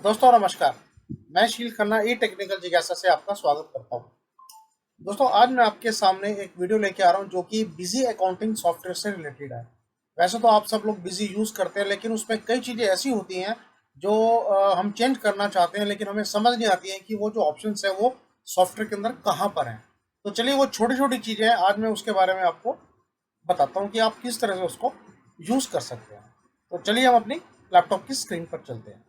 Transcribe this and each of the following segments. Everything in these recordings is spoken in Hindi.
दोस्तों नमस्कार। मैं शील खन्ना ई टेक्निकल जिज्ञासा से आपका स्वागत करता हूं। दोस्तों आज मैं आपके सामने एक वीडियो लेके आ रहा हूं जो कि बिजी अकाउंटिंग सॉफ्टवेयर से रिलेटेड है। वैसे तो आप सब लोग बिजी यूज करते हैं, लेकिन उसमें कई चीजें ऐसी होती हैं जो हम चेंज करना चाहते हैं, लेकिन हमें समझ नहीं आती है कि वो जो ऑप्शंस है वो सॉफ्टवेयर के अंदर कहाँ पर हैं। तो चलिए वो छोटी छोटी चीजें हैं, आज मैं उसके बारे में आपको बताता हूँ कि आप किस तरह से उसको यूज कर सकते हैं। तो चलिए हम अपनी लैपटॉप की स्क्रीन पर चलते हैं।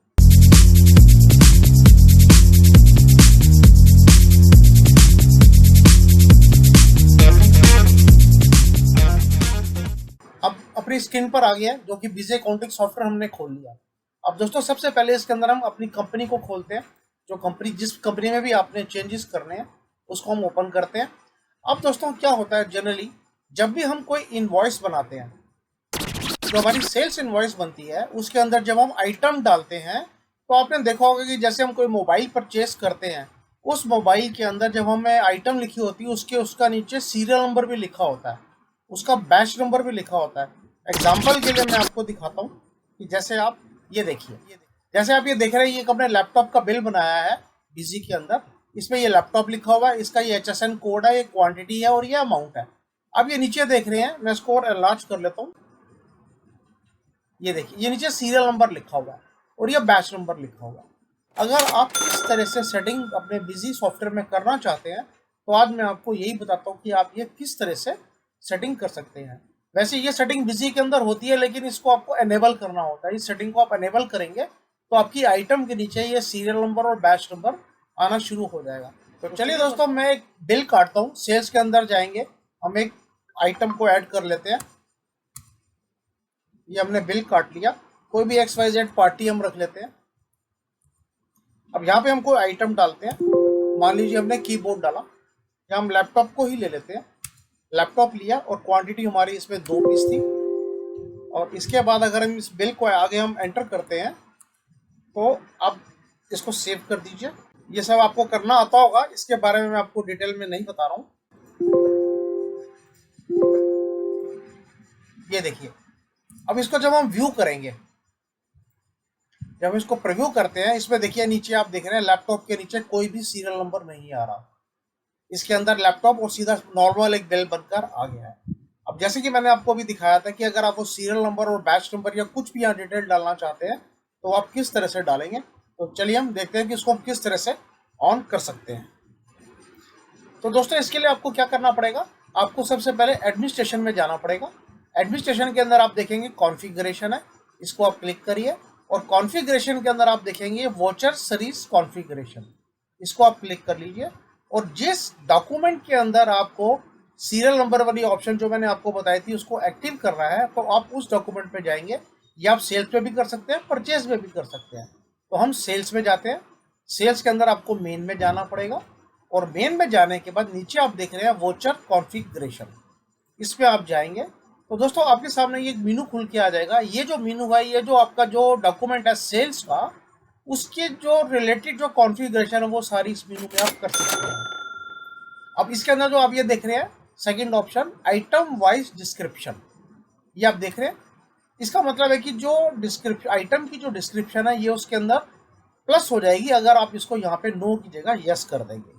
अब अपनी स्क्रीन पर आ गया है जो कि बिजी अकाउंटिंग सॉफ्टवेयर हमने खोल लिया। अब दोस्तों सबसे पहले इसके अंदर हम अपनी कंपनी को खोलते हैं। जो कंपनी जिस कंपनी में भी आपने चेंजेस करने हैं उसको हम ओपन करते हैं। अब दोस्तों क्या होता है, जनरली जब भी हम कोई इनवॉइस बनाते हैं, जो हमारी सेल्स इनवॉइस बनती है उसके अंदर जब हम आइटम डालते हैं, तो आपने देखा होगा कि जैसे हम कोई मोबाइल परचेस करते हैं, उस मोबाइल के अंदर जब हमें आइटम लिखी होती है उसका नीचे सीरियल नंबर भी लिखा होता है, उसका बैच नंबर भी लिखा होता है। एग्जाम्पल के लिए मैं आपको दिखाता हूँ कि जैसे आप ये देखिए, जैसे आप ये देख रहे हैं, ये अपने लैपटॉप का बिल बनाया है बिजी के अंदर। इसमें ये लैपटॉप लिखा हुआ है, इसका ये HSN कोड है, ये क्वांटिटी है और ये अमाउंट है। अब ये नीचे देख रहे हैं, मैं इसको और एनलार्ज कर लेता हूँ। ये देखिए, ये नीचे सीरियल नंबर लिखा हुआ है और ये बैच नंबर लिखा हुआ है। अगर आप इस तरह से सेटिंग अपने बिजी सॉफ्टवेयर में करना चाहते हैं, तो आज मैं आपको यही बताता हूँ कि आप ये किस तरह से सेटिंग कर सकते हैं। वैसे ये सेटिंग बिजी के अंदर होती है, लेकिन इसको आपको एनेबल करना होता है। इस सेटिंग को आप एनेबल करेंगे तो आपकी आइटम के नीचे ये सीरियल नंबर और बैच नंबर आना शुरू हो जाएगा। तो चलिए दोस्तों, मैं एक बिल काटता हूँ। सेल्स के अंदर जाएंगे, हम एक आइटम को ऐड कर लेते हैं। ये हमने बिल काट लिया, कोई भी XYZ पार्टी हम रख लेते हैं। अब यहाँ पे हम कोई आइटम डालते हैं। मान लीजिए हमने कीबोर्ड डाला, या हम लैपटॉप को ही ले लेते हैं। लैपटॉप लिया और क्वांटिटी हमारी इसमें 2 पीस थी। और इसके बाद अगर हम इस बिल को आगे हम एंटर करते हैं, तो अब इसको सेव कर दीजिए। ये सब आपको करना आता होगा, इसके बारे में मैं आपको डिटेल में नहीं बता रहा हूँ। ये देखिए, अब इसको जब हम व्यू करेंगे, जब इसको प्रीव्यू करते हैं, इसमें देखिए नीचे आप देख रहे हैं लैपटॉप के नीचे कोई भी सीरियल नंबर नहीं आ रहा। इसके अंदर लैपटॉप और सीधा नॉर्मल एक बिल बनकर आ गया है। अब जैसे कि मैंने आपको भी दिखाया था कि अगर आप वो सीरियल नंबर और बैच नंबर या कुछ भी यहाँ डिटेल डालना चाहते हैं, तो आप किस तरह से डालेंगे। तो चलिए हम देखते हैं कि इसको हम किस तरह से ऑन कर सकते हैं। तो दोस्तों इसके लिए आपको क्या करना पड़ेगा, आपको सबसे पहले एडमिनिस्ट्रेशन में जाना पड़ेगा। एडमिनिस्ट्रेशन के अंदर आप देखेंगे कॉन्फ़िगरेशन है, इसको आप क्लिक करिए। और कॉन्फ़िगरेशन के अंदर आप देखेंगे वोचर सीरीज कॉन्फ़िगरेशन, इसको आप क्लिक कर लीजिए। और जिस डॉक्यूमेंट के अंदर आपको सीरियल नंबर वाली ऑप्शन जो मैंने आपको बताई थी उसको एक्टिव करना है, तो आप उस डॉक्यूमेंट पे जाएंगे। या आप सेल्स में भी कर सकते हैं, परचेज में भी कर सकते हैं। तो हम सेल्स में जाते हैं। सेल्स के अंदर आपको मेन में जाना पड़ेगा। और मेन में जाने के बाद नीचे आप देख रहे हैं वोचर कॉन्फ़िगरेशन, इस पे आप जाएंगे। तो दोस्तों आपके सामने ये मीनू खुल के आ जाएगा। ये जो मीनू है, ये जो आपका जो डॉक्यूमेंट है सेल्स का, उसके जो रिलेटेड जो कॉन्फ़िगरेशन है वो सारी इस मीनू में आप कर सकते हैं। अब इसके अंदर जो आप ये देख रहे हैं second option, item wise description, ये आप देख रहे हैं। इसका मतलब है कि जो डिस्क्रिप्शन आइटम की जो डिस्क्रिप्शन है, ये उसके अंदर प्लस हो जाएगी अगर आप इसको यहाँ पे नो की जगह यस कर देंगे।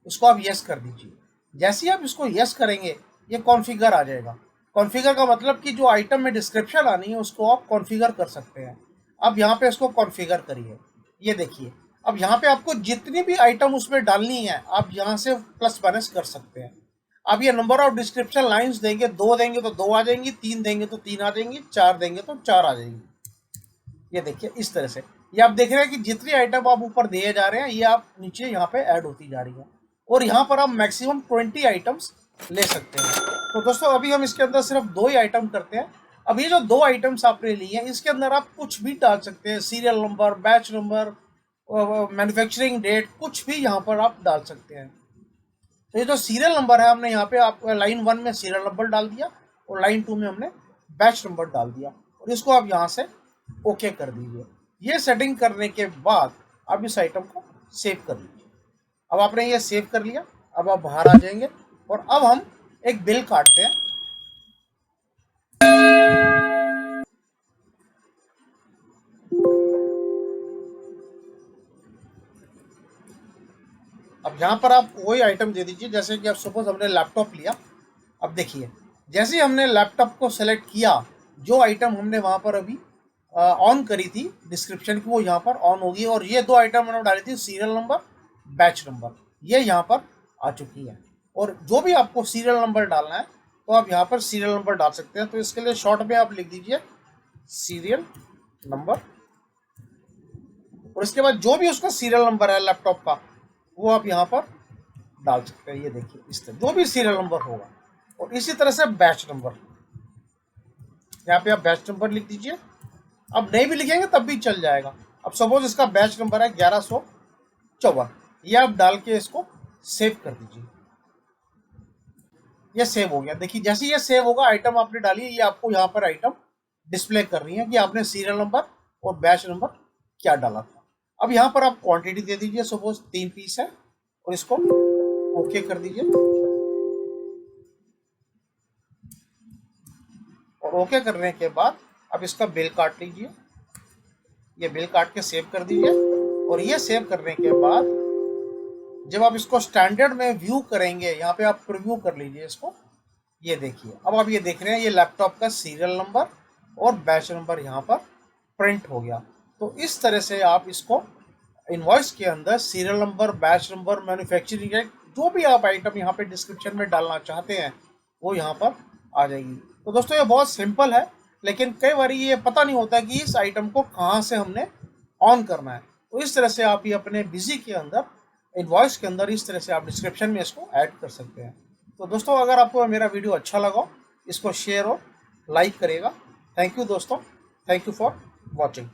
इसको आप यस कर दीजिए। जैसे ही आप इसको यस करेंगे, ये कॉन्फ़िगर आ जाएगा। कॉन्फ़िगर का मतलब कि जो आइटम में डिस्क्रिप्शन आनी है उसको आप कॉन्फ़िगर कर सकते हैं। अब यहाँ पे इसको कॉन्फ़िगर करिए। ये देखिए, अब यहाँ पे आपको जितनी भी आइटम उसमें डालनी है आप यहाँ से प्लस माइनस कर सकते हैं। अब ये नंबर ऑफ डिस्क्रिप्शन लाइंस देंगे, 2 देंगे तो 2 आ जाएंगी, 3 देंगे तो 3 आ जाएंगी, 4 देंगे तो 4 आ जाएंगी। ये देखिए इस तरह से, ये आप देख रहे हैं कि जितनी आइटम आप ऊपर दिए जा रहे हैं ये आप नीचे यहाँ पे ऐड होती जा रही है। और यहाँ पर आप मैक्सिमम 20 आइटम्स ले सकते हैं। तो दोस्तों अभी हम इसके अंदर सिर्फ 2 ही आइटम करते हैं। अब ये जो 2 आइटम्स आपने लिए हैं, इसके अंदर आप कुछ भी डाल सकते हैं, serial number, batch number, manufacturing date, कुछ भी यहाँ पर आप डाल सकते हैं। तो ये जो सीरियल नंबर है, हमने यहाँ पे आप लाइन 1 में सीरियल नंबर डाल दिया और लाइन 2 में हमने बैच नंबर डाल दिया। और इसको आप यहाँ से ओके कर दीजिए। ये सेटिंग करने के बाद आप इस आइटम को सेव कर लीजिए। अब आपने ये सेव कर लिया, अब आप बाहर आ जाएंगे और अब हम एक बिल काटते हैं। अब यहाँ पर आप वही आइटम दे दीजिए, जैसे कि आप सपोज हमने लैपटॉप लिया। अब देखिए जैसे ही हमने लैपटॉप को सेलेक्ट किया, जो आइटम हमने वहाँ पर अभी ऑन करी थी डिस्क्रिप्शन की, वो यहाँ पर ऑन होगी। और ये दो आइटम मैंने डाली थी, सीरियल नंबर, बैच नंबर, ये यहाँ पर आ चुकी है। और जो भी आपको सीरियल नंबर डालना है तो आप यहाँ पर सीरियल नंबर डाल सकते हैं। तो इसके लिए शॉर्ट में आप लिख दीजिए सीरियल नंबर, और इसके बाद जो भी उसका सीरियल नंबर है लैपटॉप का, वो आप यहाँ पर डाल सकते हैं। ये देखिए इस तरह जो भी सीरियल नंबर होगा। और इसी तरह से बैच नंबर, यहाँ पे आप बैच नंबर लिख दीजिए। अब नहीं भी लिखेंगे तब भी चल जाएगा। अब सपोज इसका बैच नंबर है 1154, ये आप डाल के इसको सेव कर दीजिए। ये सेव हो गया। देखिए जैसे ये सेव होगा, आइटम आपने डाली है, ये आपको यहाँ पर आइटम डिस्प्ले कर रही है कि आपने सीरियल नंबर और बैच नंबर क्या डाला था। अब यहाँ पर आप क्वांटिटी दे दीजिए, सपोज 3 पीस है, और इसको ओके कर दीजिए। और ओके करने के बाद अब इसका बिल काट लीजिए, ये बिल काट के सेव कर दीजिए। और ये सेव करने के बाद जब आप इसको स्टैंडर्ड में व्यू करेंगे, यहाँ पे आप प्रीव्यू कर लीजिए इसको। ये देखिए अब आप ये देख रहे हैं, ये लैपटॉप का सीरियल नंबर और बैच नंबर यहाँ पर प्रिंट हो गया। तो इस तरह से आप इसको इनवॉइस के अंदर serial number, batch number, manufacturing date, जो भी आप आइटम यहाँ पे डिस्क्रिप्शन में डालना चाहते हैं वो यहाँ पर आ जाएगी। तो दोस्तों ये बहुत सिंपल है, लेकिन कई बार ये पता नहीं होता कि इस आइटम को कहाँ से हमने ऑन करना है। तो इस तरह से आप ये अपने बिजी के अंदर, इनवॉइस के अंदर, इस तरह से आप डिस्क्रिप्शन में इसको ऐड कर सकते हैं। तो दोस्तों अगर आपको मेरा वीडियो अच्छा लगा, इसको शेयर और लाइक करिएगा। थैंक यू दोस्तों, थैंक यू फॉर वॉचिंग।